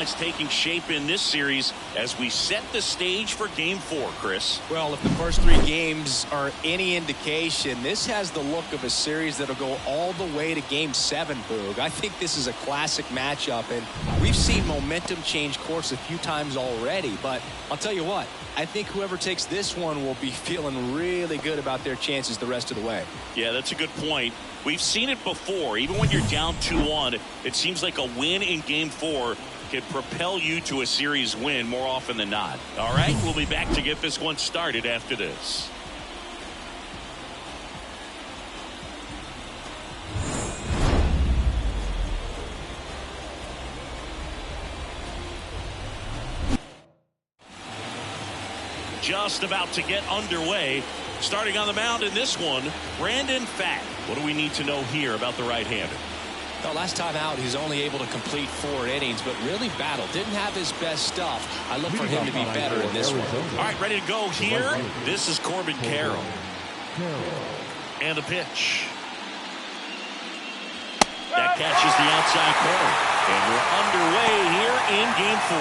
It's taking shape in this series as we set the stage for Game 4, Chris. Well, if the first 3 games are any indication, this has the look of a series that'll go all the way to Game 7, Boog. I think this is a classic matchup, and we've seen momentum change course a few times already. But I'll tell you what, I think whoever takes this one will be feeling really good about their chances the rest of the way. Yeah, that's a good point. We've seen it before. Even when you're down 2-1, it seems like a win in Game 4 can propel you to a series win more often than not. All right, we'll be back to get this one started after this. Just about to get underway. Starting on the mound in this one, Brandon Pfaadt. What do we need to know here about the right-hander? Well, last time out, he's only able to complete 4 innings, but really battled. Didn't have his best stuff. I look for him to be better in this one. All right, ready to go here. This is Corbin Carroll. And the pitch. That catches the outside corner. And we're underway here in Game 4.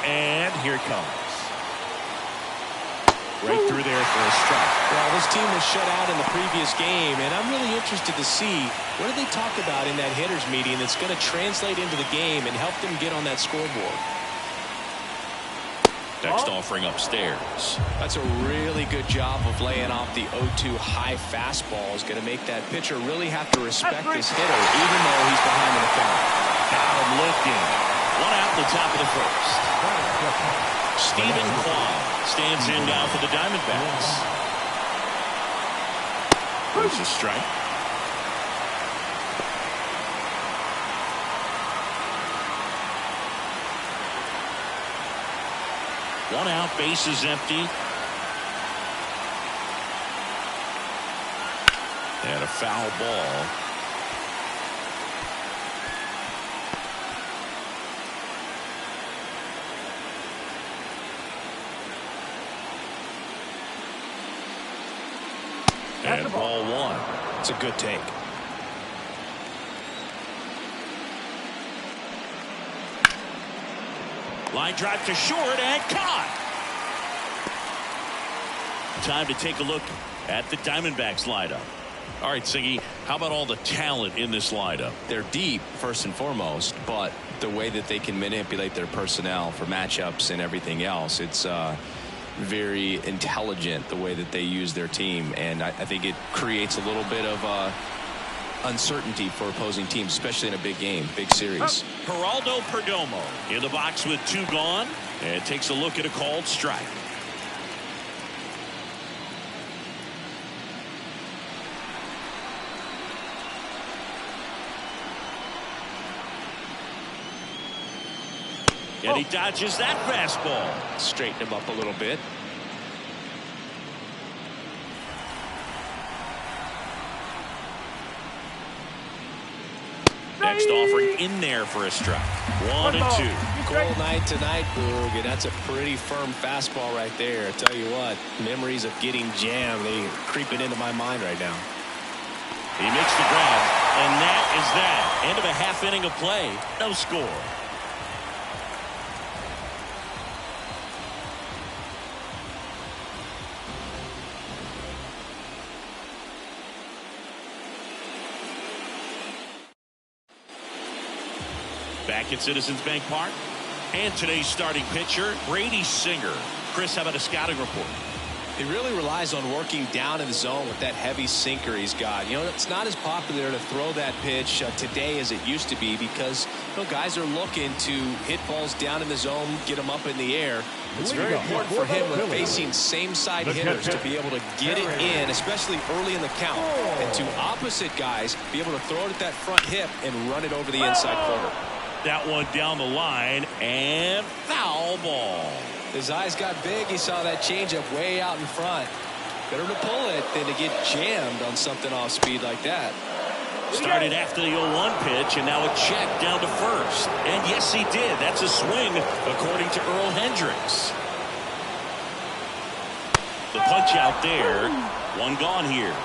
And here it comes. Right through there for a strike. Well, this team was shut out in the previous game, and I'm really interested to see what do they talk about in that hitters meeting that's going to translate into the game and help them get on that scoreboard. Next offering upstairs. That's a really good job of laying off the 0-2 high fastball. Is going to make that pitcher really have to respect this hitter, even though he's behind in the count. Got him looking. 1 out in the top of the first. Stephen Kwan stands in now for the Diamondbacks. There's a strike. One out, base is empty. And a foul ball. And ball 1. It's a good take. Line drive to short and caught. Time to take a look at the Diamondbacks lineup. All right, Siggy, how about all the talent in this lineup? They're deep, first and foremost, but the way that they can manipulate their personnel for matchups and everything else, it's very intelligent the way that they use their team, and I think it creates a little bit of uncertainty for opposing teams, especially in a big game, big series. Geraldo Perdomo in the box with 2 gone, and takes a look at a called strike. And he dodges that fastball. Straighten him up a little bit. Next offering in there for a strike. 1 and 2. Cold night tonight, Boog, and that's a pretty firm fastball right there. I tell you what, memories of getting jammed, they creeping into my mind right now. He makes the grab, and that is that. End of a half inning of play. No score. Back at Citizens Bank Park. And today's starting pitcher, Brady Singer. Chris, how about a scouting report? He really relies on working down in the zone with that heavy sinker he's got. You know, it's not as popular to throw that pitch today as it used to be because, you know, guys are looking to hit balls down in the zone, get them up in the air. It's very important for him when facing same-side hitters to be able to get it in, especially early in the count. And to opposite guys, be able to throw it at that front hip and run it over the inside corner. That one down the line, and foul ball. His eyes got big. He saw that changeup way out in front. Better to pull it than to get jammed on something off speed like that. Started after the 0-1 pitch, and now a check down to first. And yes, he did. That's a swing, according to Earl Hendricks. The punch out there. 1 gone here.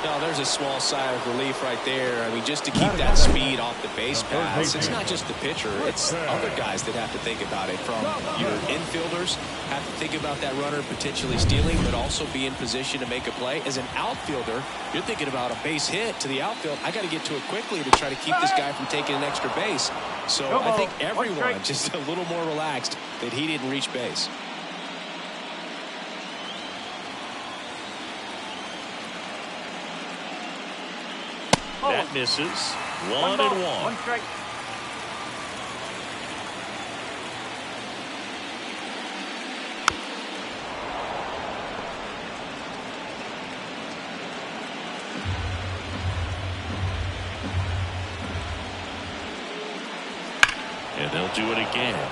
No, there's a small sigh of relief right there. I mean, just to keep that speed off the base paths, it's not just the pitcher. It's other guys that have to think about it. From your infielders have to think about that runner potentially stealing, but also be in position to make a play. As an outfielder, you're thinking about a base hit to the outfield. I got to get to it quickly to try to keep this guy from taking an extra base. So I think everyone just a little more relaxed that he didn't reach base. That misses. 1-1. One strike. And they'll do it again.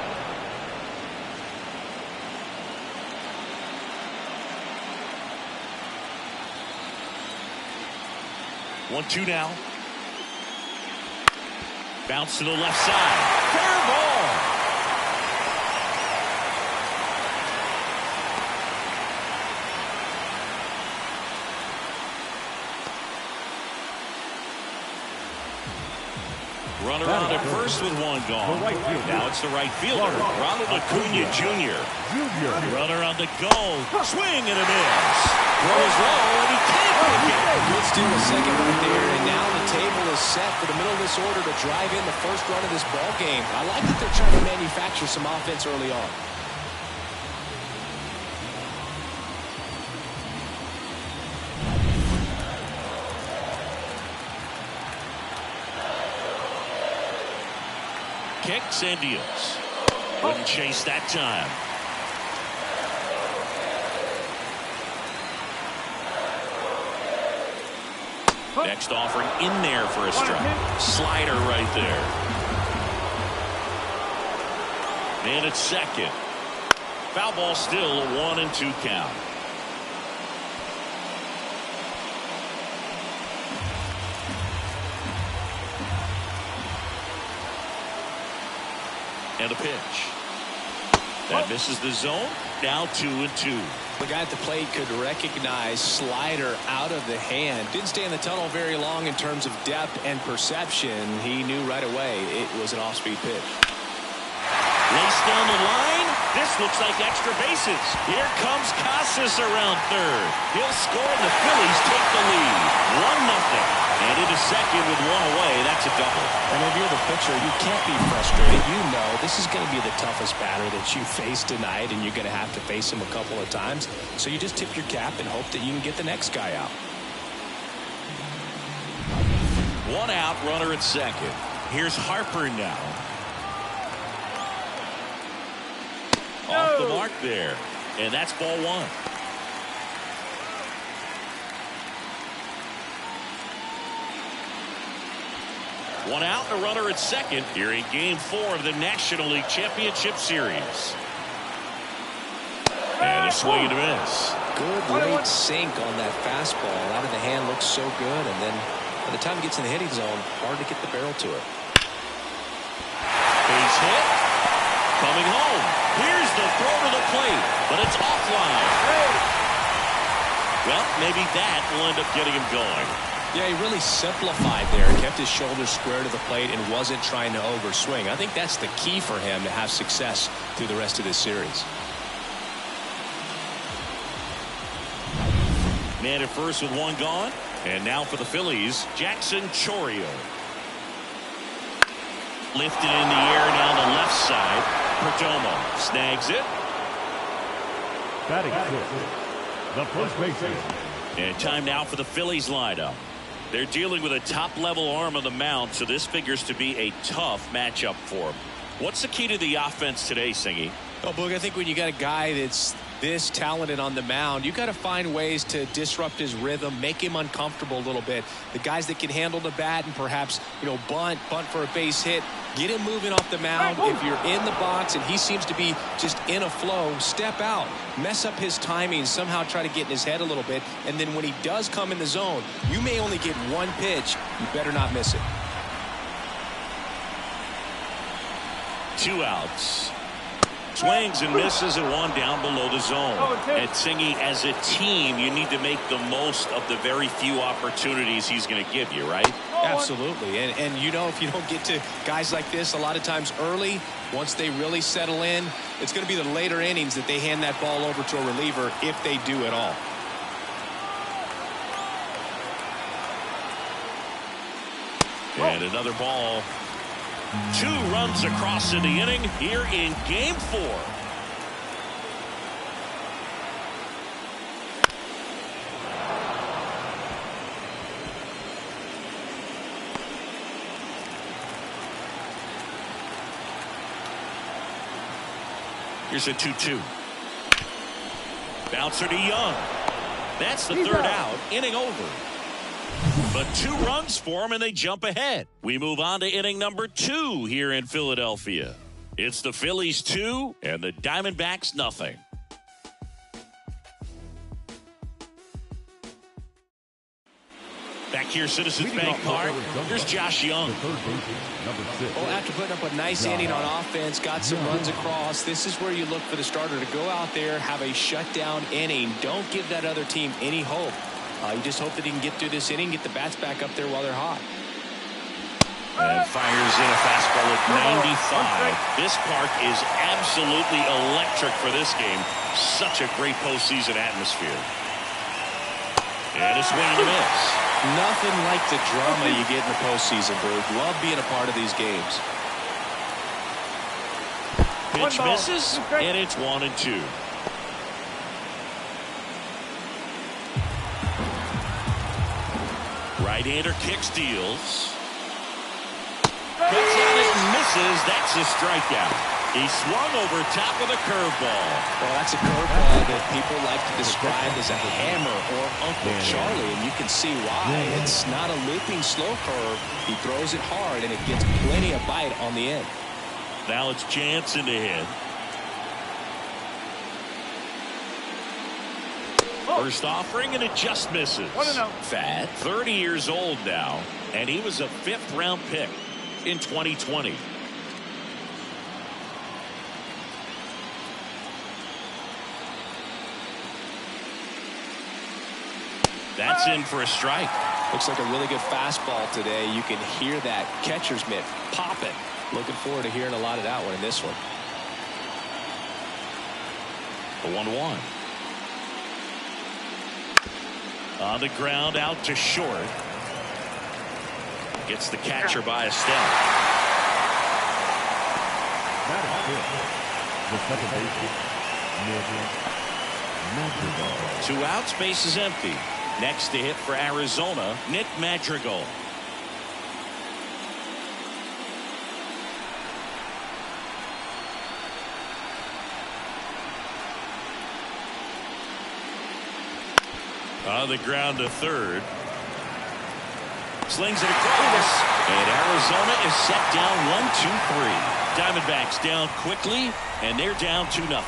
One-two now. Bounce to the left side. Fair ball. Runner on at first with one gone. Now it's the right fielder, Ronald Acuna Jr. Runner on the goal. Swing and a miss. Throws low and he can't pick it. Good steal a second right there, and now the table is set for the middle of this order to drive in the first run of this ball game. I like that they're trying to manufacture some offense early on. Kicks and deals. Wouldn't chase that time. Next offering in there for a strike. Slider right there. And it's second. Foul ball still a 1-2 count. And a pitch. That misses the zone. Now 2-2. The guy at the plate could recognize slider out of the hand. Didn't stay in the tunnel very long in terms of depth and perception. He knew right away it was an off-speed pitch. Lace down the line. This looks like extra bases. Here comes Casas around third. He'll score and the Phillies take the lead. 1-0. And into second with one away. That's a double. And if you're the pitcher, you can't be frustrated. You know this is going to be the toughest batter that you face tonight, and you're going to have to face him a couple of times. So you just tip your cap and hope that you can get the next guy out. One out, runner at second. Here's Harper now. Off the mark there. And that's ball one. One out, a runner at second here in Game 4 of the National League Championship Series. And a swing and a miss. Good late sink on that fastball. Out of the hand looks so good, and then by the time it gets in the hitting zone, hard to get the barrel to it. Base hit. Coming home. Here's the throw to the plate, but it's offline. Well, maybe that will end up getting him going. Yeah, he really simplified there, kept his shoulders square to the plate and wasn't trying to overswing. I think that's the key for him to have success through the rest of this series. Man at first with one gone. And now for the Phillies, Jackson Chourio. Lifted in the air down the left side. Perdomo snags it. Batting fifth, the first baseman. And time now for the Phillies lineup. They're dealing with a top-level arm on the mound, so this figures to be a tough matchup for them. What's the key to the offense today, Singy? Well, Boog, I think when you got a guy that's this talented on the mound, you got to find ways to disrupt his rhythm, make him uncomfortable a little bit. The guys that can handle the bat and perhaps, bunt for a base hit, get him moving off the mound. If you're in the box and he seems to be just in a flow, step out, mess up his timing, somehow try to get in his head a little bit. And then when he does come in the zone, you may only get one pitch. You better not miss it. 2 outs. Swings and misses and one down below the zone. And Singy, as a team, you need to make the most of the very few opportunities he's going to give you, right? Absolutely. And you know, if you don't get to guys like this a lot of times early, once they really settle in, it's going to be the later innings that they hand that ball over to a reliever, if they do at all. And another ball. 2 runs across in the inning here in Game 4. Here's a 2-2. Bouncer to Young. That's the third out. Inning over. But 2 runs for them, and they jump ahead. We move on to inning number 2 here in Philadelphia. It's the Phillies 2 and the Diamondbacks nothing. Back here, Citizens Bank Park. Here's Josh Young. Well, after putting up a nice inning on offense, got some runs across, this is where you look for the starter to go out there, have a shutdown inning. Don't give that other team any hope. You just hope that he can get through this inning, get the bats back up there while they're hot. And fires in a fastball at 95. This park is absolutely electric for this game. Such a great postseason atmosphere. And a swing and a miss. Nothing like the drama you get in the postseason, Berg. Love being a part of these games. Pitch misses, and it's 1-2. Right-hander kick steals. Cuts on it and misses. That's a strikeout. He swung over top of the curveball. Well, that's a curveball that people like to describe as a hammer or Uncle Charlie, and you can see why. It's not a looping slow curve. He throws it hard, and it gets plenty of bite on the end. Now it's Jansen to hit. First offering, and it just misses. Fat, 30 years old now, and he was a 5th-round pick in 2020. That's in for a strike. Looks like a really good fastball today. You can hear that catcher's mitt popping. Looking forward to hearing a lot of that one in this one. The 1-1. On the ground, out to short. Gets the catcher by a step. The 2 outs, base is empty. Next to hit for Arizona, Nick Madrigal. On the ground to third. Slings it across. And Arizona is set down 1-2-3. Diamondbacks down quickly, and they're down 2-0.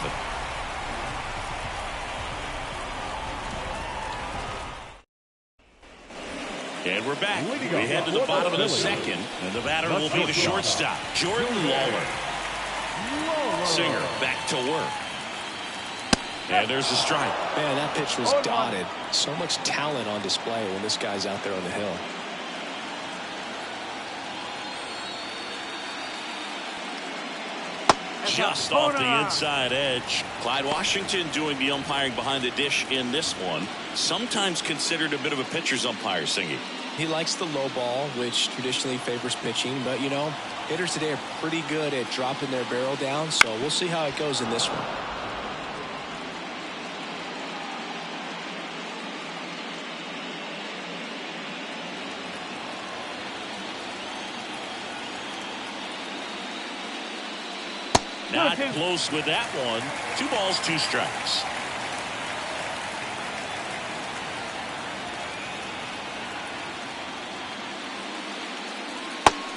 And we're back. We head to the bottom of the second, and the batter will be the shortstop, Jordan Lawler. Singer back to work. And there's a strike. Man, that pitch was dotted. So much talent on display when this guy's out there on the hill. Just off the inside edge. Clyde Washington doing the umpiring behind the dish in this one. Sometimes considered a bit of a pitcher's umpire, Singy. He likes the low ball, which traditionally favors pitching. But, you know, hitters today are pretty good at dropping their barrel down. So we'll see how it goes in this one. Not close with that one. 2 balls, 2 strikes.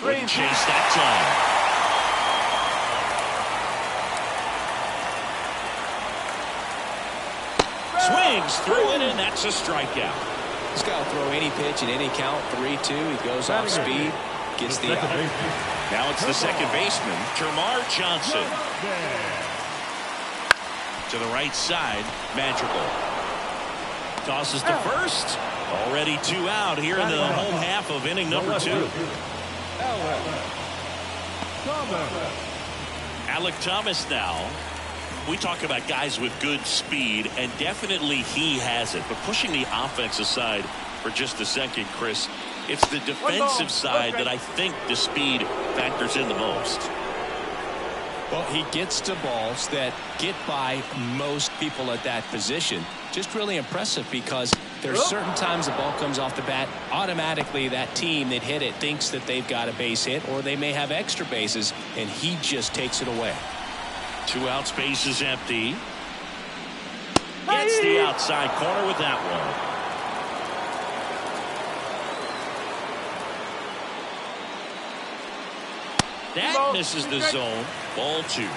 Couldn't chase that time. Swings through it, and that's a strikeout. This guy will throw any pitch in any count. 3-2. He goes off speed. Gets the out. Now it's the second baseman, Termarr Johnson. to the right side. Magical. Tosses to first. Already 2 out here in the home half of inning number 2. Alec Thomas now. We talk about guys with good speed, and definitely he has it. But pushing the offense aside for just a second, Chris, it's the defensive side that I think the speed factors in the most. Well, he gets to balls that get by most people at that position. Just really impressive because there's certain times the ball comes off the bat, automatically that team that hit it thinks that they've got a base hit, or they may have extra bases, and he just takes it away. 2 out, space is empty. Gets the outside corner with that one. That misses the zone. Ball 2.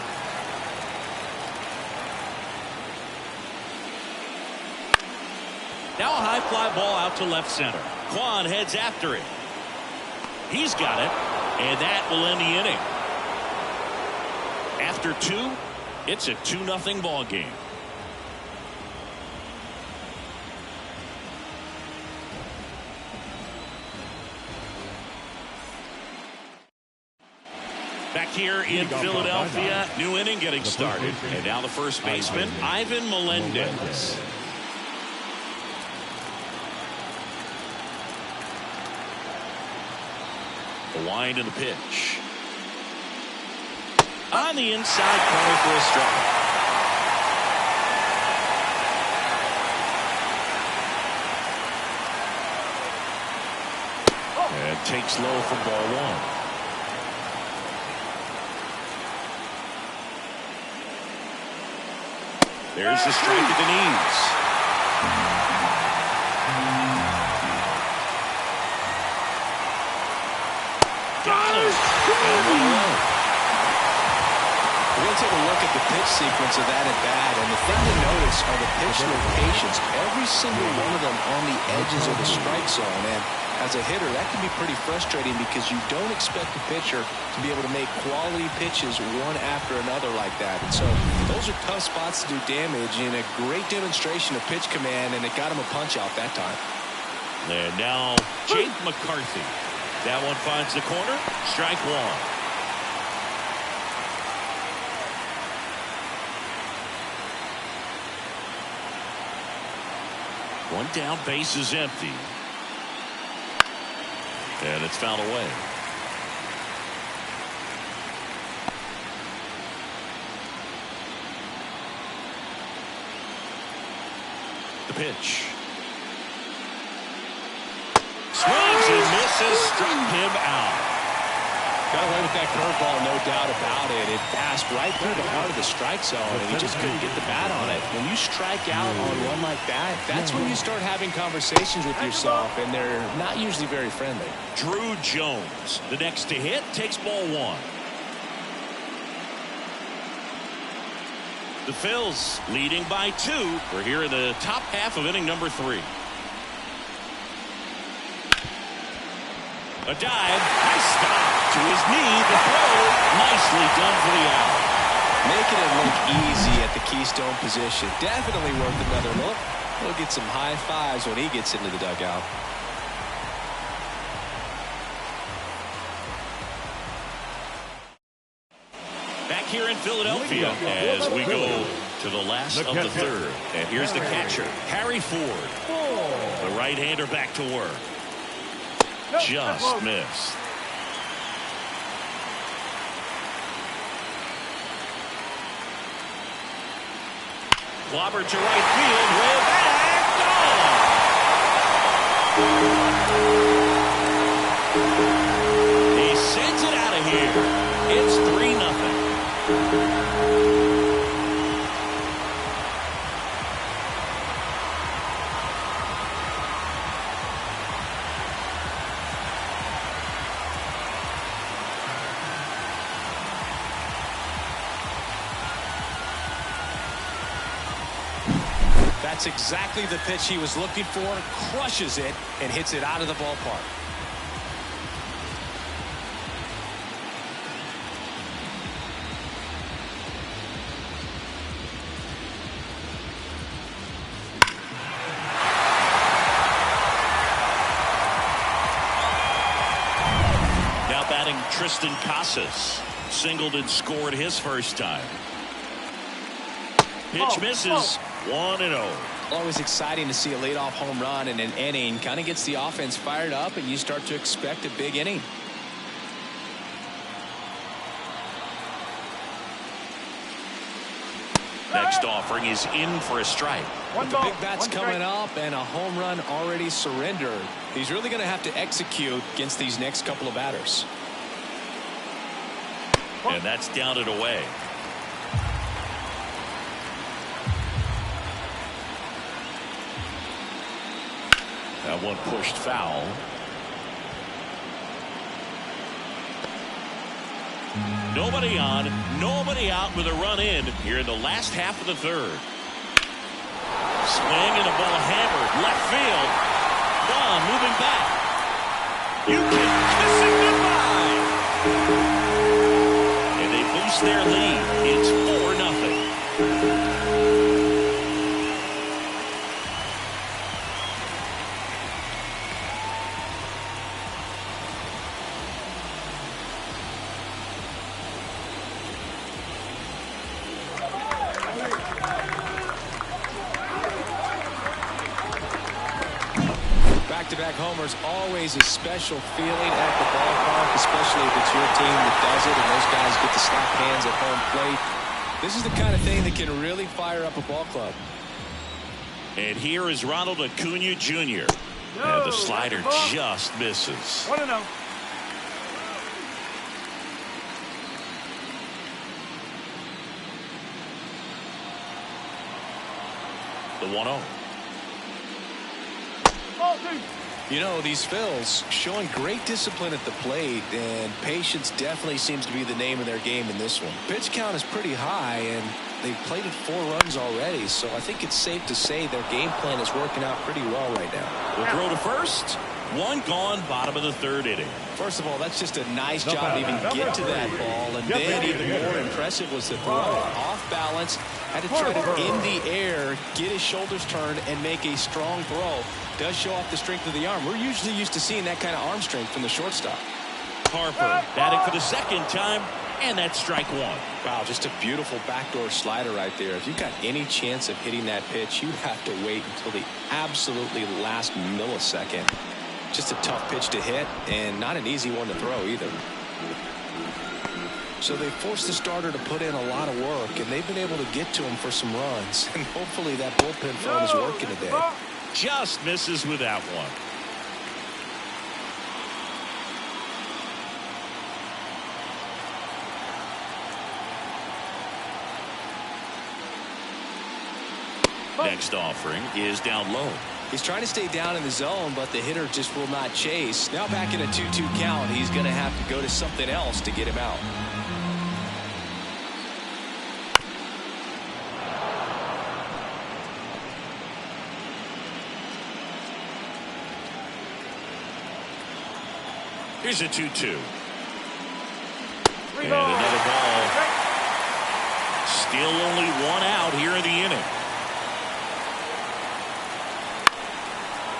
Now a high fly ball out to left center. Kwan heads after it. He's got it, and that will end the inning. After 2, it's a 2-0 ball game. Back here in Philadelphia, new inning getting started. And now the first baseman, Ivan Melendez. The wind and the pitch. On the inside corner for a strike. And takes low for ball 1. There's the strike at the knees. Got him. We're going to take a look at the pitch sequence of that at bat, and the thing to notice are the pitch locations. Every single one of them on the edges of the strike zone, and as a hitter, that can be pretty frustrating because you don't expect the pitcher to be able to make quality pitches one after another like that. And so those are tough spots to do damage, and a great demonstration of pitch command, and it got him a punch out that time. And now Jake McCarthy. That one finds the corner. Strike 1. One down, base is empty. And it's fouled away. The pitch. Swings and misses, struck him out. Got away with that curveball, no doubt about it. It passed right through the heart of the strike zone, and he just couldn't get the bat on it. When you strike out on one like that, that's when you start having conversations with yourself, and they're not usually very friendly. Drew Jones, the next to hit, takes ball 1. The Phils leading by 2. We're here in the top half of inning number 3. A dive, nice stop to his knee. The throw, nicely done for the out. Making it look easy at the Keystone position. Definitely worth another look. He'll get some high fives when he gets into the dugout. Back here in Philadelphia as we go to the last of the 3rd. And here's the catcher, Harry Ford. The right-hander back to work. Just missed. Clobber to right field, way back, gone! He sends it out of here. It's 3-0. That's exactly the pitch he was looking for. Crushes it and hits it out of the ballpark. batting Tristan Casas. Singled and scored his first time. Pitch misses. 1-0. Always exciting to see a leadoff home run in an inning. Kind of gets the offense fired up, and you start to expect a big inning. Next offering is in for a strike. With the big bats coming up and a home run already surrendered, he's really going to have to execute against these next couple of batters. And that's down and away. That one pushed foul. Nobody on, nobody out with a run in here in the last half of the third. Swing and a ball hammered left field. One moving back. You can kiss it goodbye. And they boost their lead. It's 4-0. Back-to-back homers, always a special feeling at the ballpark, especially if it's your team that does it and those guys get to slap hands at home plate. This is the kind of thing that can really fire up a ball club. And here is Ronald Acuna Jr. And the slider just misses. 1-0. The 1-0. You know, these Phils showing great discipline at the plate, and patience definitely seems to be the name of their game in this one. Pitch count is pretty high, and they've plated 4 runs already, so I think it's safe to say their game plan is working out pretty well right now. Will throw to first. One gone, bottom of the third inning. First of all, that's just a nice job to even get to that ball, and then even more impressive was the throw. Off balance, had to try to in the air, get his shoulders turned, and make a strong throw. Does show off the strength of the arm. We're usually used to seeing that kind of arm strength from the shortstop. Harper batting for the second time, and that's strike one. Wow, just a beautiful backdoor slider right there. If you've got any chance of hitting that pitch, you have to wait until the absolutely last millisecond. Just a tough pitch to hit, and not an easy one to throw either. So they forced the starter to put in a lot of work, and they've been able to get to him for some runs. And hopefully that bullpen for him is working today. Just misses with that one. Next offering is down low. He's trying to stay down in the zone, but the hitter just will not chase. Now back in a 2-2 count, he's going to have to go to something else to get him out. Here's a 2-2. And another ball. Still only one out here in the inning.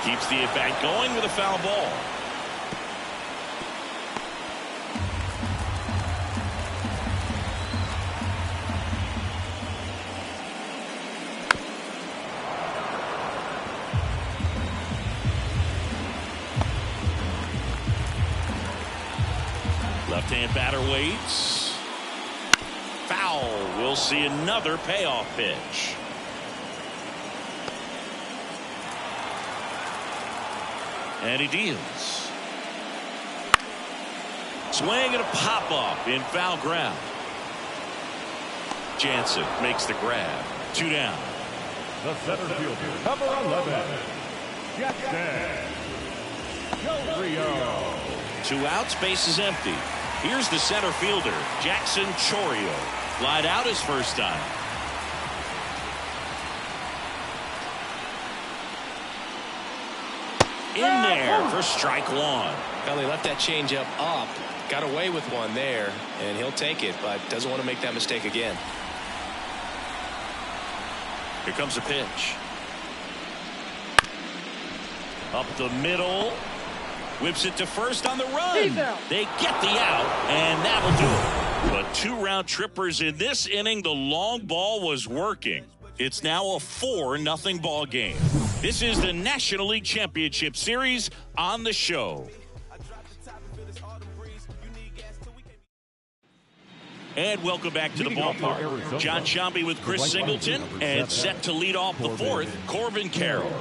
Keeps the at-bat going with a foul ball. Left-hand batter waits. Foul. We'll see another payoff pitch. And he deals. Swing and a pop-up in foul ground. Jansen makes the grab. 2 down. The center fielder, number 11, Jackson Del Rio. 2 outs, base is empty. Here's the center fielder, Jackson Chourio. Flied out his first time. In there for strike one. Well, they left that changeup up. Got away with one there, and he'll take it, but doesn't want to make that mistake again. Here comes a pitch. Up the middle. Whips it to first on the run. They get the out, and that'll do it. But 2 round trippers in this inning. The long ball was working. It's now a 4-0 ball game. This is the National League Championship Series on the show. And welcome back to the ballpark. John Shambi with Chris Singleton, and set to lead off the 4th, Corbin Carroll.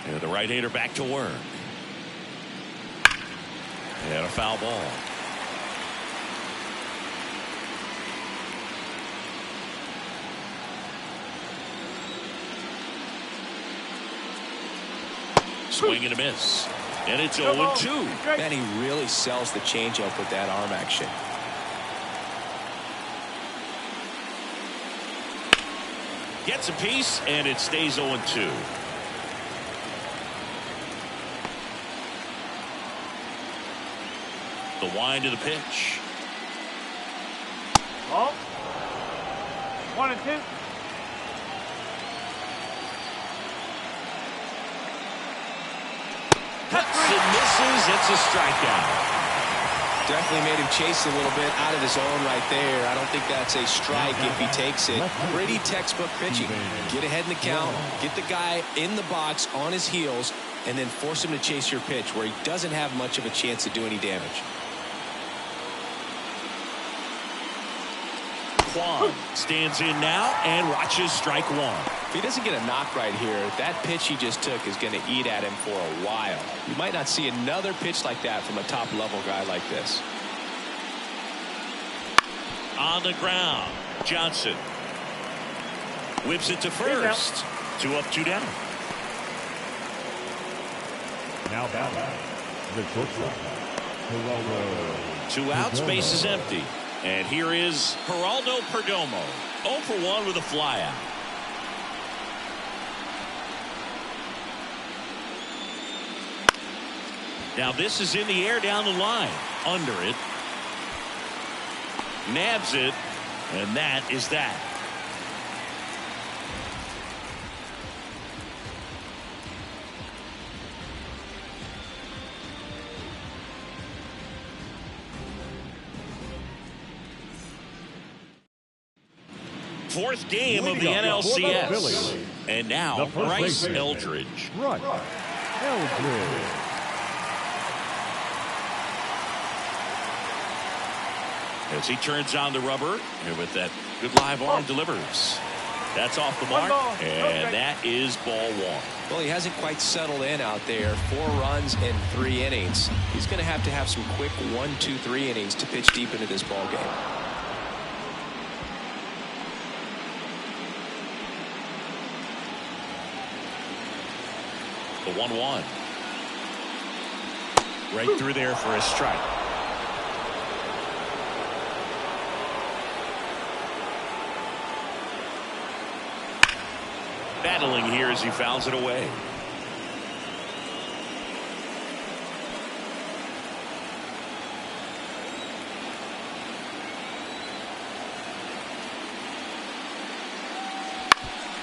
And the right-hander back to work. And a foul ball. Swing and a miss. And it's 0-2. Man, he really sells the changeup with that arm action. Gets a piece, and it stays 0-2. The wind to the pitch. Oh. 1-2. Cuts and misses. It's a strikeout. Definitely made him chase a little bit out of his zone right there. I don't think that's a strike if he takes it. Pretty textbook pitching. Get ahead in the count, get the guy in the box on his heels, and then force him to chase your pitch where he doesn't have much of a chance to do any damage. Kwan stands in now and watches strike 1. If he doesn't get a knock right here, that pitch he just took is going to eat at him for a while. You might not see another pitch like that from a top-level guy like this. On the ground, Johnson whips it to first. 2 up, 2 down. Now batting, the shortstop, Geraldo. 2 outs, base is empty. And here is Geraldo Perdomo. 0 for 1 with a flyout. Now this is in the air down the line. Under it. Nabs it. And that is that. Fourth game of the NLCS. And now Bryce Eldridge. Right. Eldridge. As he turns on the rubber, and with that good live arm delivers. That's off the mark, and that is ball 1. Well, he hasn't quite settled in out there. 4 runs in 3 innings. He's going to have some quick 1, 2, 3 innings to pitch deep into this ball game. The 1-1. Right through there for a strike. Battling here as he fouls it away.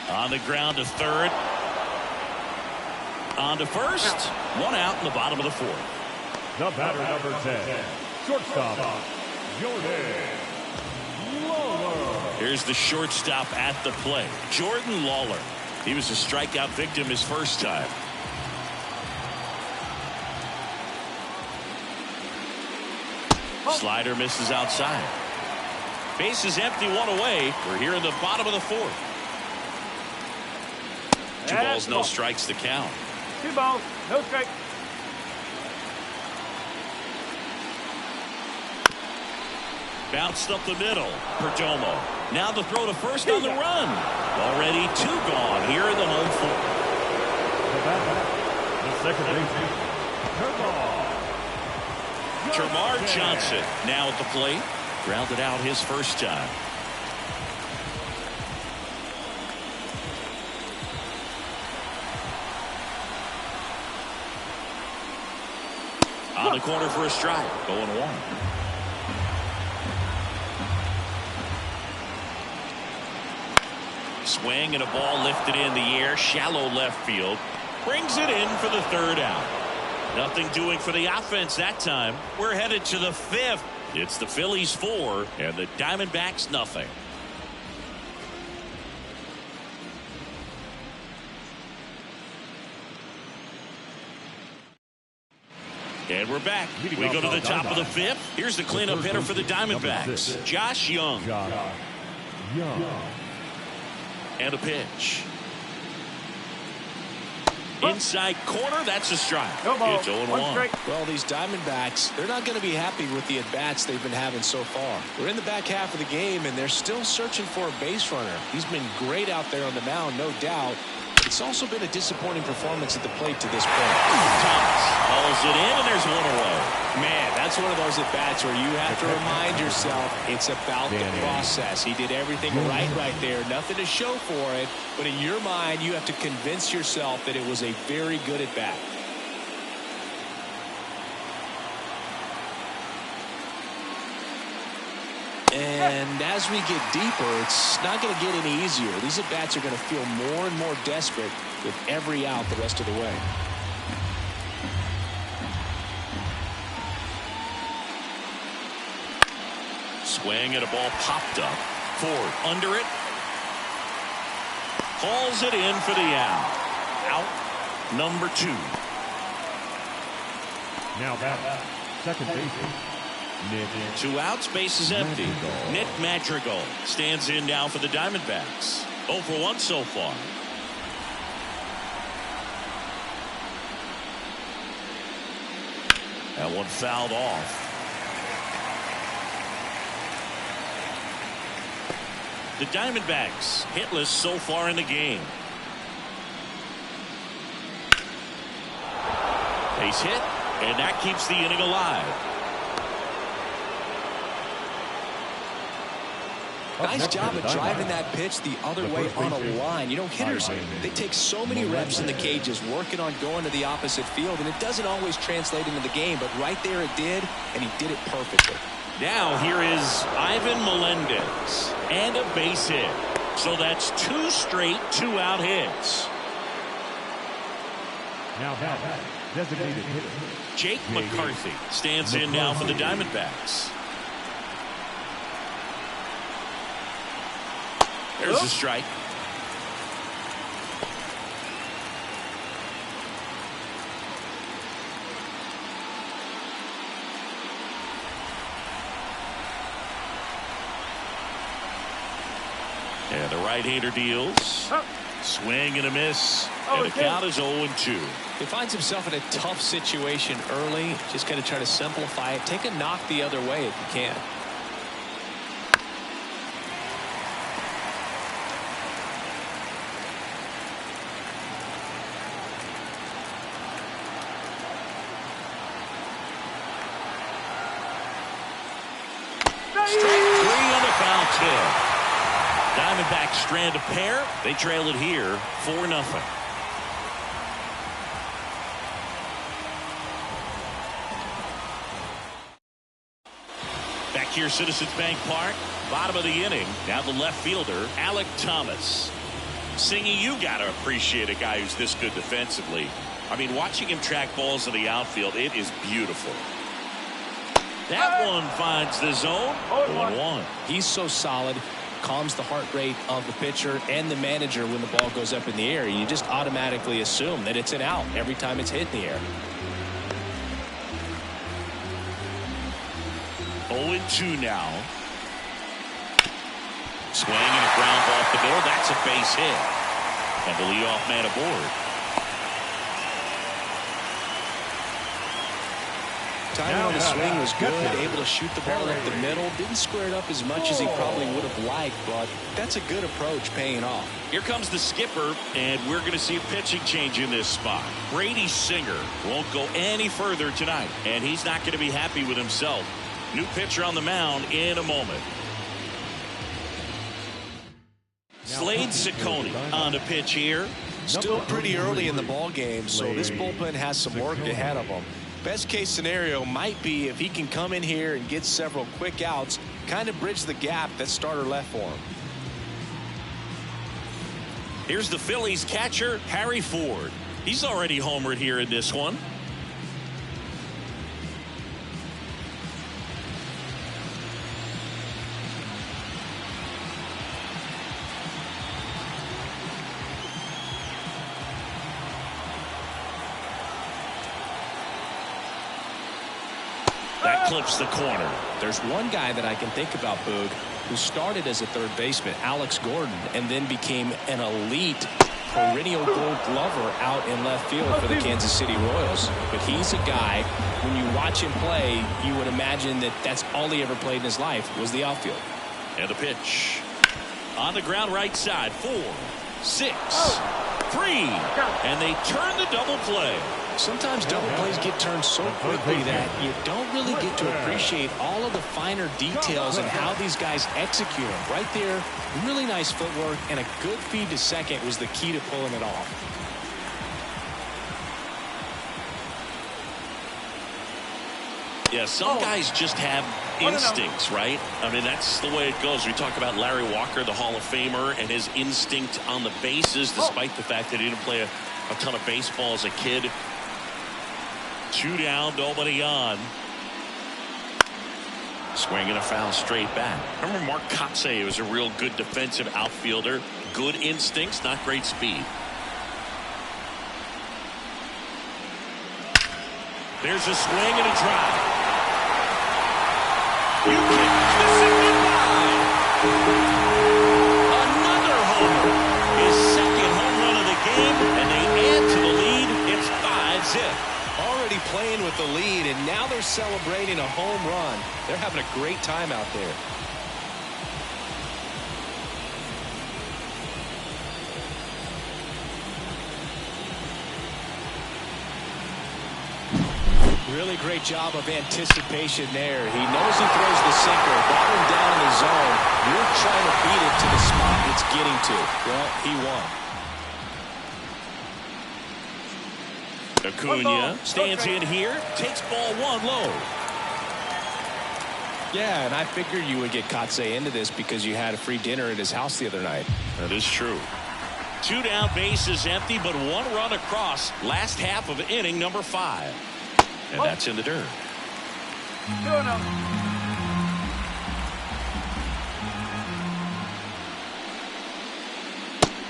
On the ground to third. On to first. 1 out in the bottom of the 4th. The batter, number 10, shortstop, Jordan Lawler. Here's the shortstop at the plate, Jordan Lawler. He was a strikeout victim his first time. Slider misses outside. Base is empty, 1 away. We're here in the bottom of the 4th. 2 balls, no strikes to count. 2 balls, no strike. Bounced up the middle. Perdomo. Now the throw to first on the run. Already 2 gone here in the home 4th. The second baseman, Termarr Johnson now at the plate. Grounded out his first time. On the corner for a strike. 0-1. Swing and a ball lifted in the air. Shallow left field. Brings it in for the third out. Nothing doing for the offense that time. We're headed to the fifth. It's the Phillies 4 and the Diamondbacks nothing. And we're back. We go to the top of the fifth. Here's the cleanup hitter for the Diamondbacks, Josh Young. And a pitch. Inside corner, that's a strike. It's 0-1. Well, these Diamondbacks, they're not going to be happy with the at-bats they've been having so far. We're in the back half of the game, and they're still searching for a base runner. He's been great out there on the mound, no doubt. It's also been a disappointing performance at the plate to this point. Thomas hauls it in, and there's one away. Man, that's one of those at-bats where you have to remind yourself it's about the process. He did everything right there. Nothing to show for it, but in your mind, you have to convince yourself that it was a very good at-bat. And as we get deeper, it's not going to get any easier. These at-bats are going to feel more and more desperate with every out the rest of the way. Swing and a ball popped up. Ford under it. Hauls it in for the out. Out number 2. Now that second baseman. 2 outs, base is empty. Nick Madrigal stands in now for the Diamondbacks. 0 for 1 so far. That one fouled off. The Diamondbacks hitless so far in the game. Base hit, and that keeps the inning alive. Nice job of driving that pitch the other way on a line. You know, hitters, they take so many reps in the cages working on going to the opposite field, and it doesn't always translate into the game, but right there it did, and he did it perfectly. Now here is Ivan Melendez and a base hit. So that's 2 straight 2-out hits. Now that designated hitter. Jake McCarthy stands in now for the Diamondbacks. There's a strike. And the right-hander deals. Swing and a miss. And the count is 0-2. He finds himself in a tough situation early. Just got to try to simplify it. Take a knock the other way if you can. Strike 3 on the foul tip. Diamondbacks strand a pair. They trail it here 4-0. Back here, Citizens Bank Park, bottom of the inning. Now the left fielder, Alek Thomas. Singy, you got to appreciate a guy who's this good defensively. I mean, watching him track balls in the outfield, it is beautiful. That one finds the zone. 1-1. He's so solid, calms the heart rate of the pitcher and the manager when the ball goes up in the air. You just automatically assume that it's an out every time it's hit in the air. 0-2 now. Swing and a ground ball off the middle. That's a base hit. And the leadoff man aboard. Timing on the swing was good, able to shoot the ball up the middle. Didn't square it up as much as he probably would have liked, but that's a good approach paying off. Here comes the skipper, and we're going to see a pitching change in this spot. Brady Singer won't go any further tonight, and he's not going to be happy with himself. New pitcher on the mound in a moment. Slade Ciccone on the pitch here. Still pretty early in the ball game, so this bullpen has some work ahead of them. Best case scenario might be if he can come in here and get several quick outs, kind of bridge the gap that starter left for him. Here's the Phillies catcher, Harry Ford. He's already homered here in this one. That clips the corner. There's one guy that I can think about, Boog, who started as a third baseman, Alex Gordon, and then became an elite perennial Gold Glover out in left field for the Kansas City Royals. But he's a guy, when you watch him play, you would imagine that that's all he ever played in his life was the outfield. And the pitch. On the ground right side. 4, 6, 3. And they turn the double play. Sometimes double plays get turned so quickly that you don't really get to appreciate all of the finer details and how these guys execute them. Right there, really nice footwork, and a good feed to second was the key to pulling it off. Yeah, some guys just have instincts, right? I mean, that's the way it goes. We talk about Larry Walker, the Hall of Famer, and his instinct on the bases, despite the fact that he didn't play a ton of baseball as a kid. 2 down, nobody on. Swinging a foul straight back. Remember Mark Kotsay was a real good defensive outfielder. Good instincts, not great speed. There's a swing and a drive. You can kiss it goodbye. Another homer. His second home run of the game, and they add to the lead. It's 5-zip. Already playing with the lead, and now they're celebrating a home run. They're having a great time out there. Really great job of anticipation there. He knows he throws the sinker, ball him down in the zone. You're trying to beat it to the spot it's getting to. Well, he won. Acuna stands in here, takes ball 1 low. Yeah, and I figured you would get Kotsay into this because you had a free dinner at his house the other night. That is true. 2 down, bases empty, but 1 run across. Last half of inning number 5. And that's in the dirt.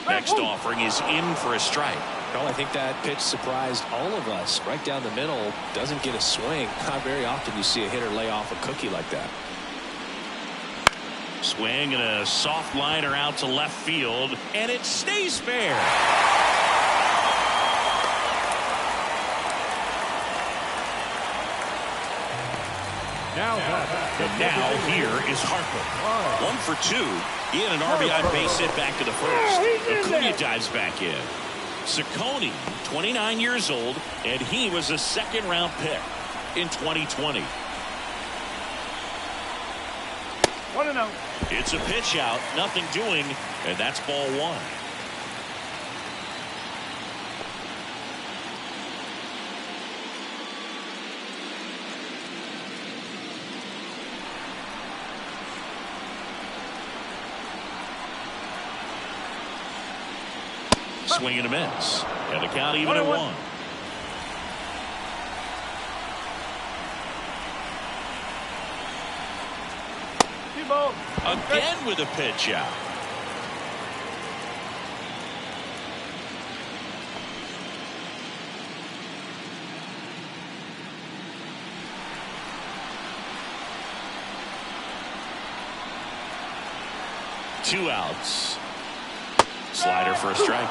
Next offering is in for a strike. Well, I think that pitch surprised all of us. Right down the middle, doesn't get a swing. Not very often you see a hitter lay off a cookie like that. Swing and a soft liner out to left field, and it stays fair. And now here is Harper. 1 for 2. He had an RBI base hit back to the first. Acuna dives back in. Ciccone, 29 years old, and he was a second-round pick in 2020. 1-0. It's a pitch out, nothing doing, and that's ball 1. Swing and a miss. And the count even at 1. Again with a pitch out. Two outs. Slider for a strike.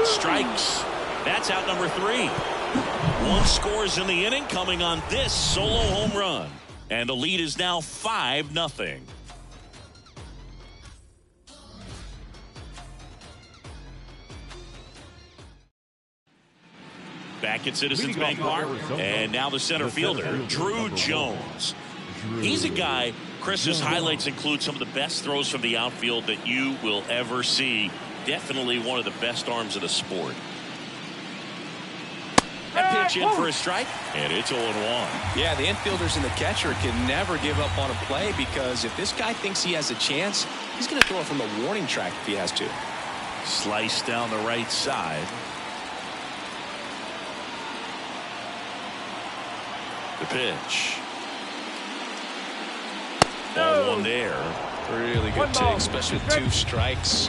Strikes. That's out number 3. 1 scores in the inning, coming on this solo home run. And the lead is now 5-0. Back at Citizens Bank Park. And now the center fielder, Drew Jones. He's a guy Chris's highlights include some of the best throws from the outfield that you will ever see. Definitely one of the best arms of the sport. That pitch in for a strike, and it's 0-1. Yeah, the infielders and the catcher can never give up on a play, because if this guy thinks he has a chance, he's going to throw it from the warning track if he has to. Slice down the right side. The pitch. Ball one there. Really good take, especially with 2 strikes.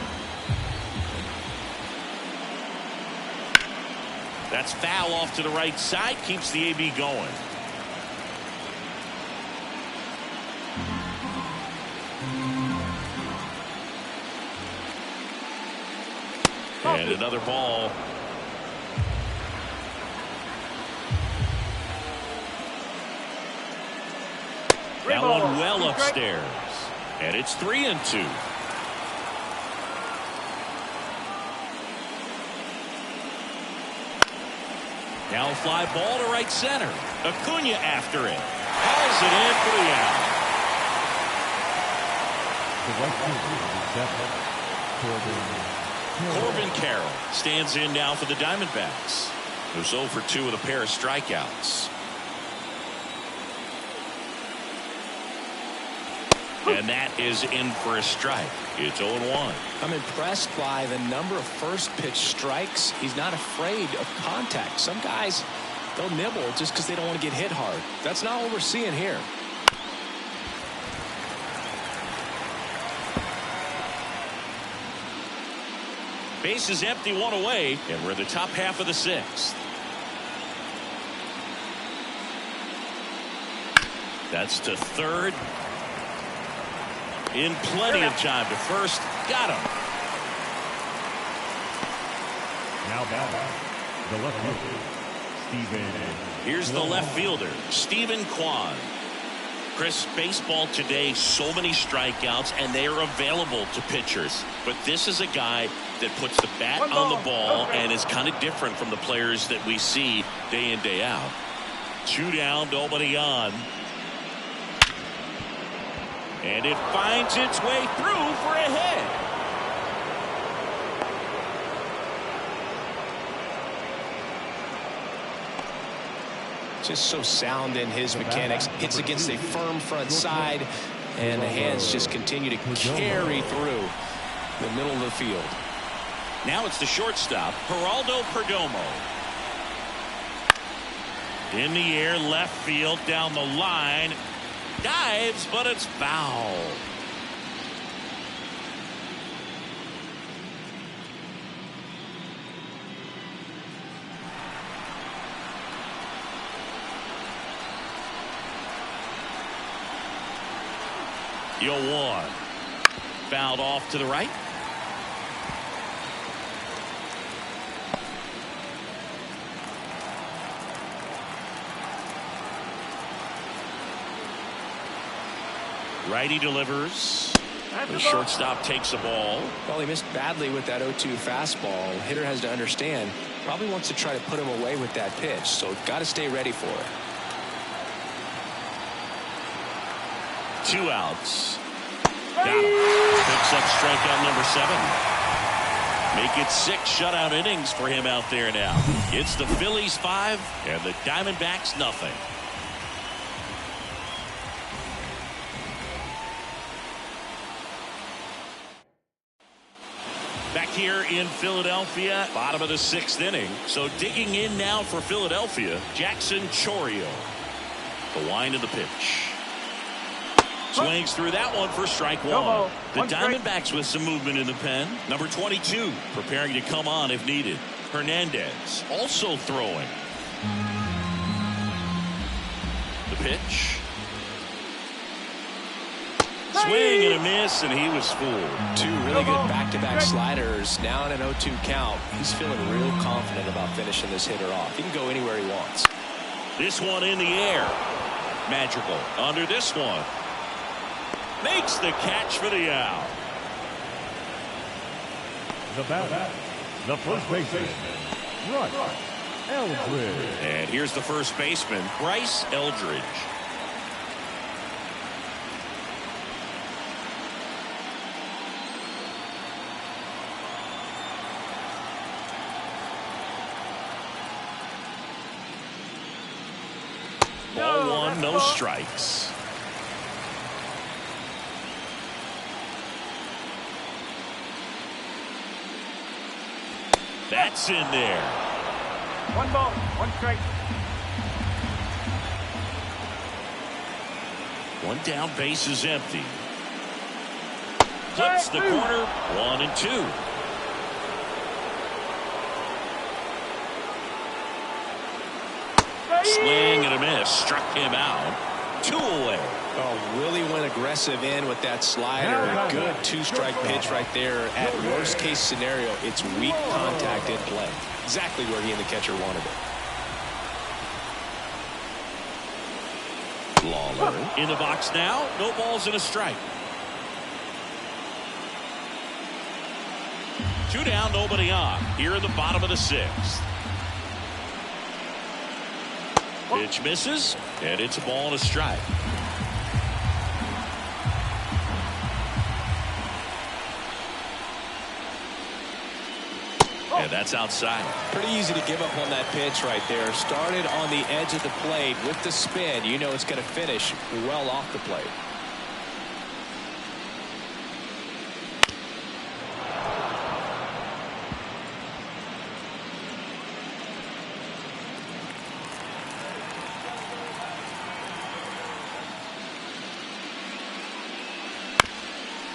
That's foul off to the right side. Keeps the AB going. And another ball. That one well upstairs. And it's 3-2. Now a fly ball to right center. Acuna after it. Hauls it in for the out. Corbin Carroll stands in now for the Diamondbacks. Who's 0 for 2 with a pair of strikeouts. And that is in for a strike. It's 0-1. I'm impressed by the number of first pitch strikes. He's not afraid of contact. Some guys, they'll nibble just because they don't want to get hit hard. That's not what we're seeing here. Base is empty, 1 away, and we're in the top half of the 6th. That's to third. In plenty of time to first. Got him. Now batting, the left fielder, Steven. Here's the left fielder, Steven Kwan. Chris, baseball today, so many strikeouts, and they are available to pitchers. But this is a guy that puts the bat on the ball and is kind of different from the players that we see day in, day out. 2 down, nobody on. And it finds its way through for a hit. Just so sound in his mechanics. Hits against a firm front side, and the hands just continue to carry through the middle of the field. Now it's the shortstop, Geraldo Perdomo. In the air, left field, down the line. Dives, but it's foul. The 0-1. Fouled off to the right. Righty delivers. The shortstop takes the ball. Well, he missed badly with that 0-2 fastball. Hitter has to understand, probably wants to try to put him away with that pitch, so got to stay ready for it. 2 outs. Got him. Picks up strikeout number 7. Make it 6 shutout innings for him out there now. It's the Phillies 5 and the Diamondbacks nothing. Back here in Philadelphia, bottom of the 6th inning. So digging in now for Philadelphia, Jackson Chourio. The wind of the pitch. Swings through that one for strike 1. The Diamondbacks with some movement in the pen. Number 22 preparing to come on if needed. Hernandez also throwing. The pitch. Swing and a miss, and he was fooled. 2 really good back-to-back sliders. Now in an 0-2 count. He's feeling real confident about finishing this hitter off. He can go anywhere he wants. This one in the air. Magical. Under this one. Makes the catch for the out. The batter, the first baseman, Bryce Eldridge. And here's the first baseman, Bryce Eldridge. 1, no strikes. That's in there. 1 ball, 1 strike. 1 down, base is empty. Flips the corner, 1 and 2. Swing and a miss, struck him out. 2 away. Oh, really went aggressive in with that slider. A good 2-strike pitch right there. At worst case scenario, it's weak contact in play. Exactly where he and the catcher wanted it. Lawler in the box now. No balls and a strike. 2 down, nobody on. Here in the bottom of the 6th. Pitch misses, and it's a ball and a strike. And that's outside. Pretty easy to give up on that pitch right there. Started on the edge of the plate with the spin. You know it's going to finish well off the plate.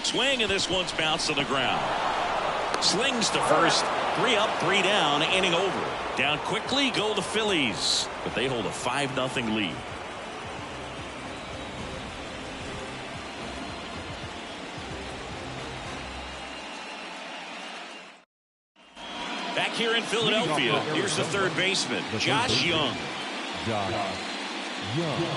Swing, and this one's bounced to the ground. Slings to first. 3 up, 3 down, inning over. Down quickly go the Phillies, but they hold a 5-0 lead. Back here in Philadelphia, here's the 3rd baseman, Josh Young. Josh Young.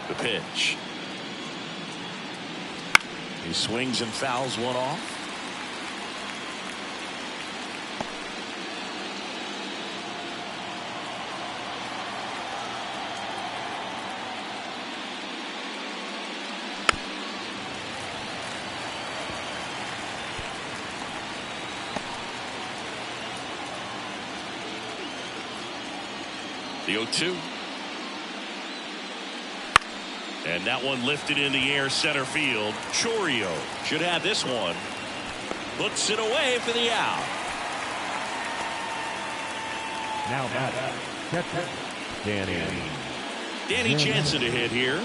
The pitch. He swings and fouls one off. The 0-2. And that one lifted in the air center field. Chorio should have this one. Puts it away for the out. Now batting, catcher, Danny Jansen to hit here.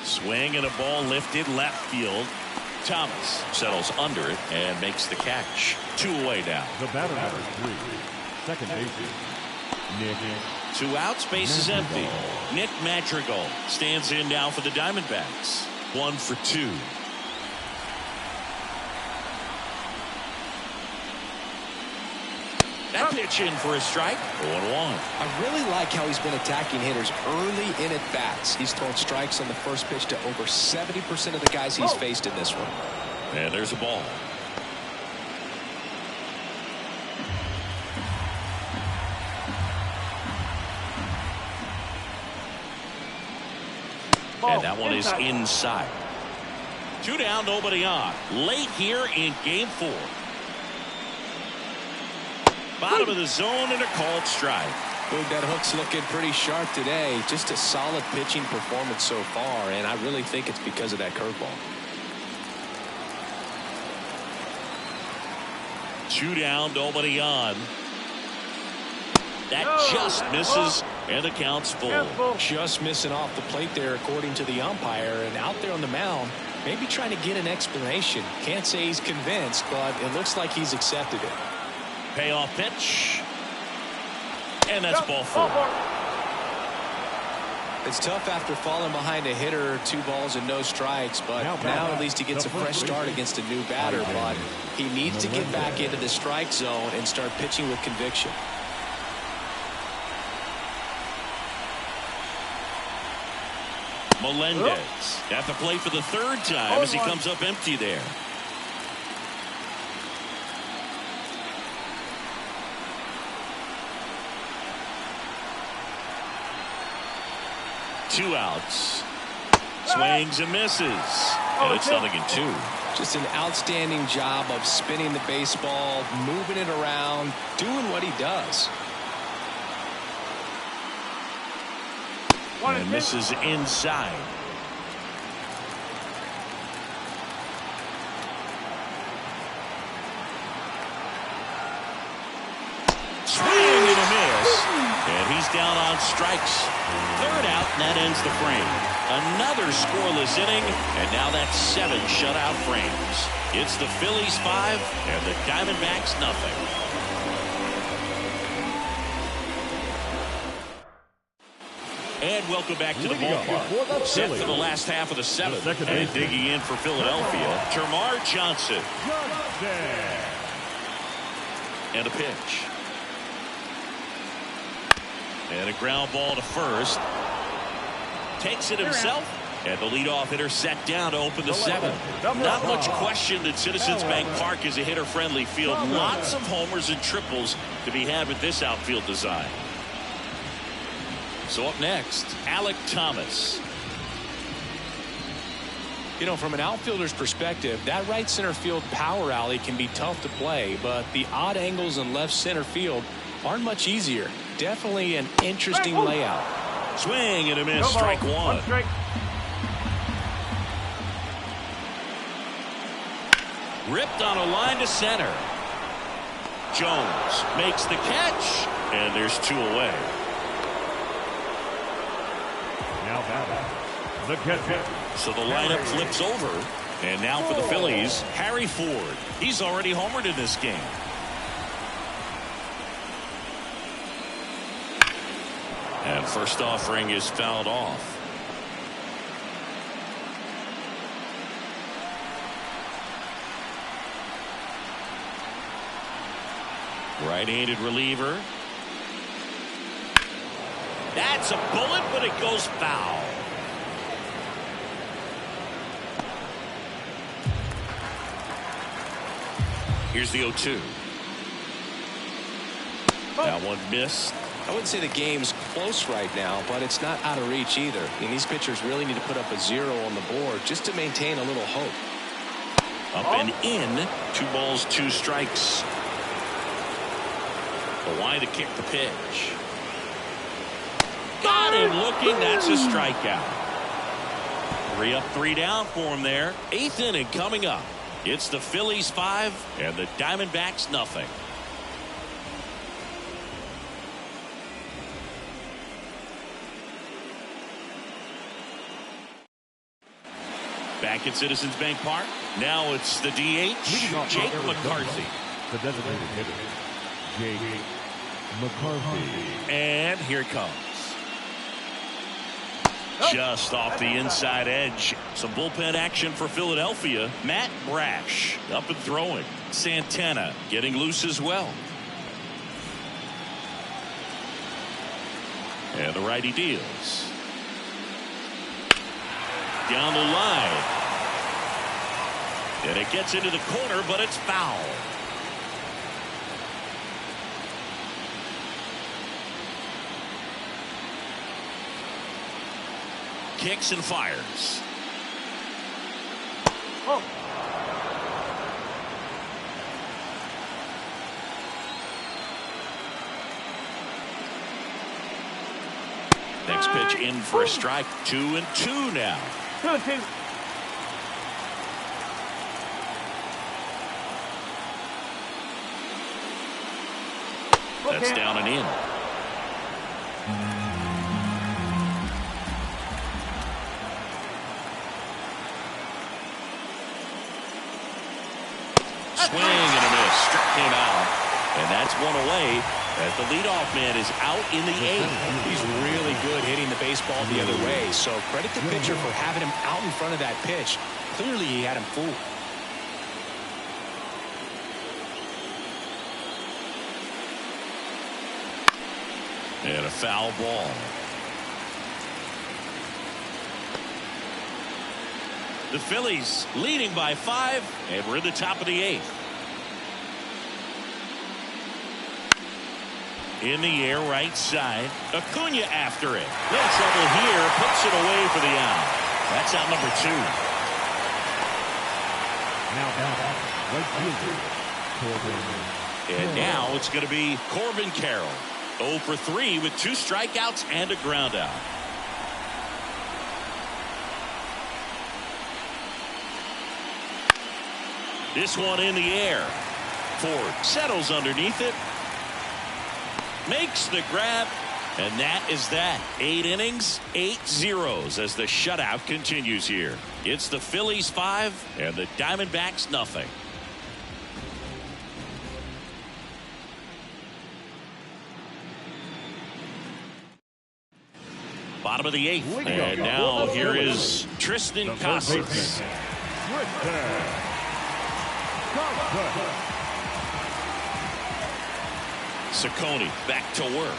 Swing and a ball lifted left field. Thomas settles under it and makes the catch. 2 away now. The batter number 3, second baseman, Nick. 2 outs, base is empty. Nick Madrigal stands in now for the Diamondbacks. 1 for 2. That pitch in for a strike. 0-1. I really like how he's been attacking hitters early in at bats. He's thrown strikes on the first pitch to over 70% of the guys he's faced in this one. And there's a ball. And that one is inside. 2 down, nobody on. Late here in game 4. Bottom of the zone and a called strike. Boog, that hook's looking pretty sharp today. Just a solid pitching performance so far, and I really think it's because of that curveball. 2 down, nobody on. That just misses, and the count's full. Just missing off the plate there, according to the umpire, and out there on the mound, maybe trying to get an explanation. Can't say he's convinced, but it looks like he's accepted it. Payoff pitch. And that's ball 4. It's tough after falling behind a hitter, 2 balls and no strikes, but now at least he gets a fresh start against a new batter. But he needs to get back into the strike zone and start pitching with conviction. Melendez at the plate for the 3rd time as he comes up empty there. 2 outs. Swings and misses. And it's 0-2. Just an outstanding job of spinning the baseball, moving it around, doing what he does. And misses inside. Swing and a miss. And he's down on strikes. 3rd out, and that ends the frame. Another scoreless inning, and now that's 7 shutout frames. It's the Phillies 5 and the Diamondbacks nothing. And welcome back to the ballpark. Set for the last half of the 7th. And digging in for Philadelphia, Termarr Johnson. And a pitch. And a ground ball to first. Takes it himself. And the leadoff hitter set down to open the 7th. Not much question that Citizens Bank Park is a hitter-friendly field. Lots of homers and triples to be had with this outfield design. So up next, Alek Thomas. You know, from an outfielder's perspective, that right center field power alley can be tough to play, but the odd angles in left center field aren't much easier. Definitely an interesting layout. Swing and a miss, strike 1. Ripped on a line to center. Jones makes the catch, and there's 2 away. Now batting, the catcher. So the lineup flips over, and now for the Phillies, Harry Ford. He's already homered in this game. And first offering is fouled off. Right-handed reliever. That's a bullet, but it goes foul. Here's the 0-2. That one missed. I wouldn't say the game's close right now, but it's not out of reach either. And these pitchers really need to put up a 0 on the board just to maintain a little hope. Up and in. 2 balls, 2 strikes. Why to kick the pitch? Got him looking. That's a strikeout. 3 up, 3 down for him there. 8th inning coming up. It's the Phillies 5 and the Diamondbacks nothing. Back at Citizens Bank Park. Now it's the DH, Jake McCarthy. The designated hitter, Jake McCarthy. And here it comes. Just off the inside edge. Some bullpen action for Philadelphia. Matt Brash up and throwing. Santana getting loose as well. And the righty deals. Down the line. And it gets into the corner, but it's foul. Kicks and fires. Oh. Next pitch in for a strike. 2-2 now. 2-2. That's down and in. Swing and a miss. Struck him out. And that's 1 away as the leadoff man is out in the 8th. He's really good hitting the baseball the other way. So credit the pitcher for having him out in front of that pitch. Clearly he had him fooled. And a foul ball. The Phillies leading by 5, and we're in the top of the 8th. In the air, right side. Acuna after it. Little trouble here. Puts it away for the out. That's out number 2. Now back, right fielder, Corbin. And now it's going to be Corbin Carroll. 0 for 3 with 2 strikeouts and a ground out. This one in the air. Ford settles underneath it. Makes the grab. And that is that. 8 innings, 8 zeros as the shutout continues here. It's the Phillies 5 and the Diamondbacks nothing. Bottom of the 8th. And now here is Tristan Casas. Ciccone back to work.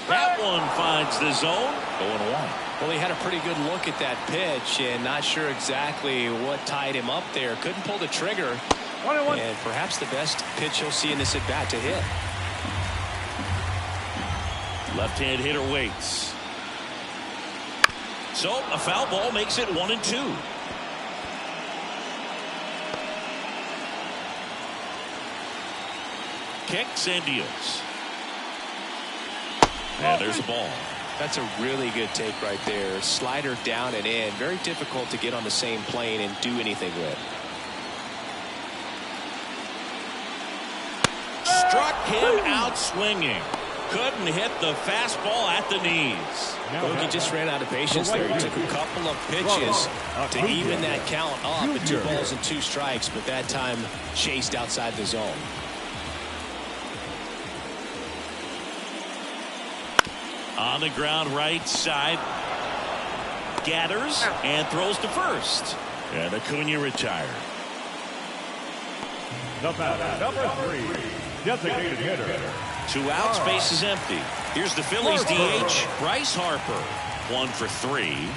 That one finds the zone. 0-1. Well, he had a pretty good look at that pitch and not sure exactly what tied him up there. Couldn't pull the trigger. 1-1. And perhaps the best pitch he'll see in this at bat to hit. Left-hand hitter waits. So a foul ball makes it 1-2. Kicks and deals. And there's a ball. That's a really good take right there. Slider down and in. Very difficult to get on the same plane and do anything with. Struck him out swinging. Couldn't hit the fastball at the knees. Well, he just ran out of patience there. He took a couple of pitches to even that count up at 2 balls and 2 strikes, but that time chased outside the zone. On the ground right side. Gathers and throws to first. And Acuna retired. The batter, number 3, designated hitter. 2 outs, base is empty. Here's the Phillies DH, Bryce Harper. 1 for 3.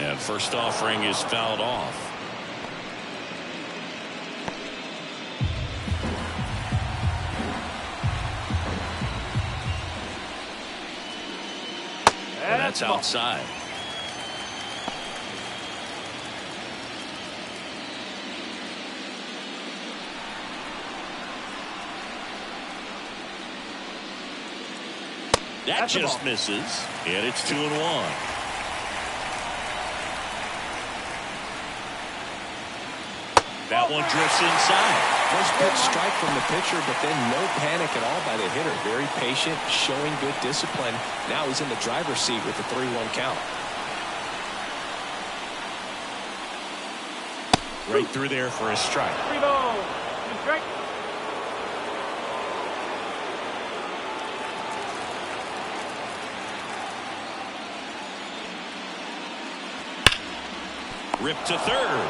And first offering is fouled off. And that's outside. That just misses, and it's 2-1. That one drifts inside. First pitch strike from the pitcher, but then no panic at all by the hitter. Very patient, showing good discipline. Now he's in the driver's seat with the 3-1 count. Right through there for a strike. 3 balls, 2 strikes. Ripped to third.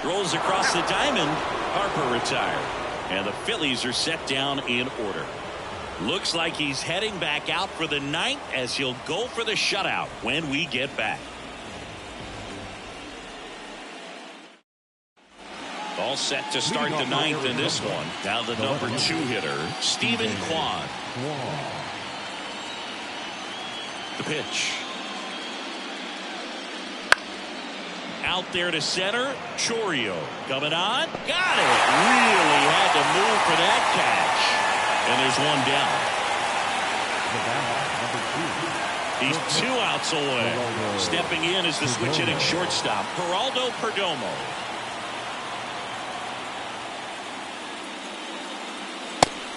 Rolls across the diamond. Harper retired. And the Phillies are set down in order. Looks like he's heading back out for the 9th as he'll go for the shutout when we get back. All set to start the 9th in this one. Now the number 2 hitter, Stephen Kwan. The pitch. Out there to center. Chourio coming on. Got it. Really had to move for that catch. And there's one down. He's 2 outs away. Stepping in is the switch hitting shortstop, Geraldo Perdomo.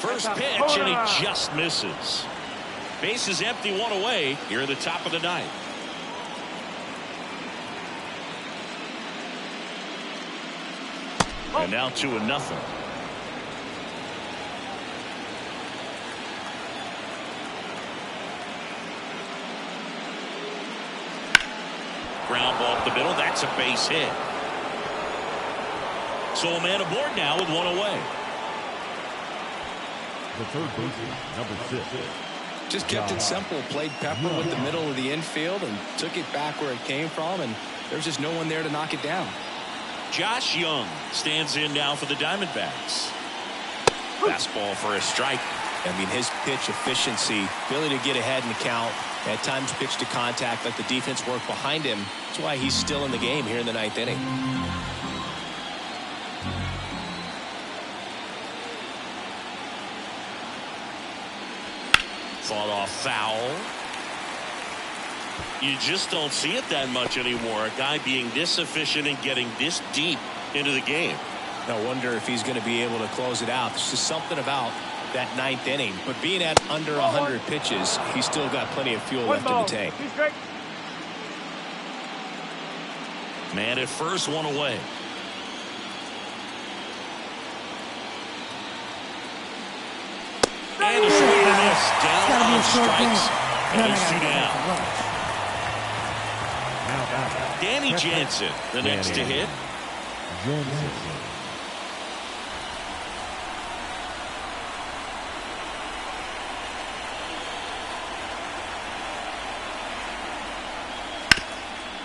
First pitch, and he just misses. Base is empty, 1 away here at the top of the 9th. And now 2-0. Ground ball up the middle. That's a base hit. So a man aboard now with 1 away. The third baseman, number 6. Just kept it simple. Played pepper with the middle of the infield and took it back where it came from and There's just no one there to knock it down. Josh Young stands in now for the Diamondbacks. Fastball for a strike. I mean, his pitch efficiency, ability to get ahead in the count, at times pitch to contact, let the defense work behind him. That's why he's still in the game here in the 9th inning. Fought off foul. You just don't see it that much anymore. A guy being this efficient and getting this deep into the game. I wonder if he's going to be able to close it out. There's just something about that 9th inning. But being at under 100 pitches, he's still got plenty of fuel left in the tank. Man at first, one away. And a swing and a miss. Down on strikes. And there's 2 down. Danny Jansen, the next to hit.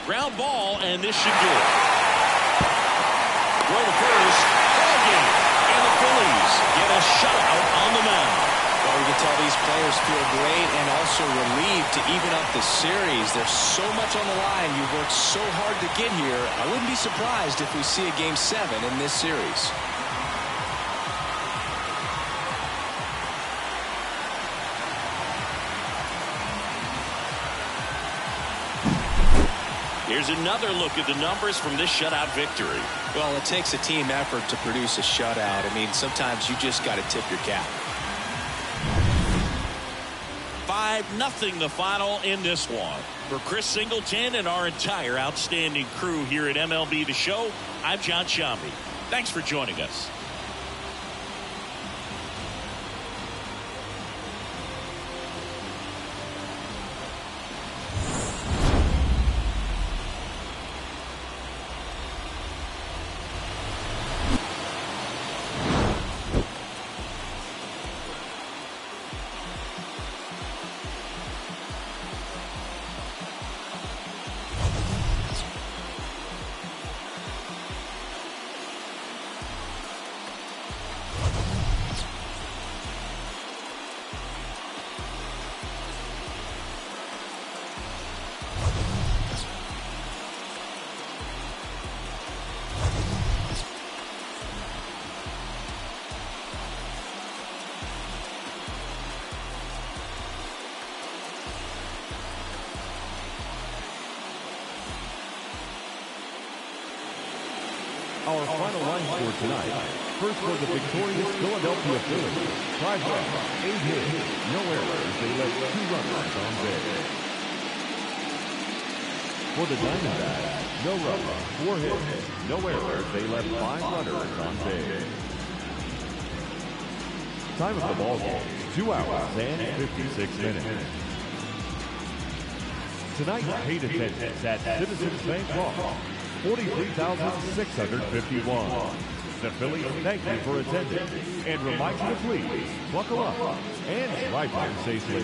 Ground ball, and this should do it. Throw to first. Ball game. And the Phillies get a shutout on the mound. Well, you can tell these players feel great and also relieved to even up the series. There's so much on the line. You've worked so hard to get here. I wouldn't be surprised if we see a Game 7 in this series. Here's another look at the numbers from this shutout victory. Well, it takes a team effort to produce a shutout. I mean, sometimes you just got to tip your cap. 5-0 the final in this one. For Chris Singleton and our entire outstanding crew here at MLB The Show, I'm John Shambi. Thanks for joining us. Our final line score tonight. First for the victorious Philadelphia Phillies. 5 runs, 8 hits, no errors. They left 2 runners on base. For the Diamondbacks, no runs, 4 hits, no errors. They left 5 runners on base. Time of the ball game, 2 hours and 56 minutes. Tonight's paid attendance at Citizens Bank Park, 43,651. The Phillies thank you for attending and remind you to please buckle up and drive home safely.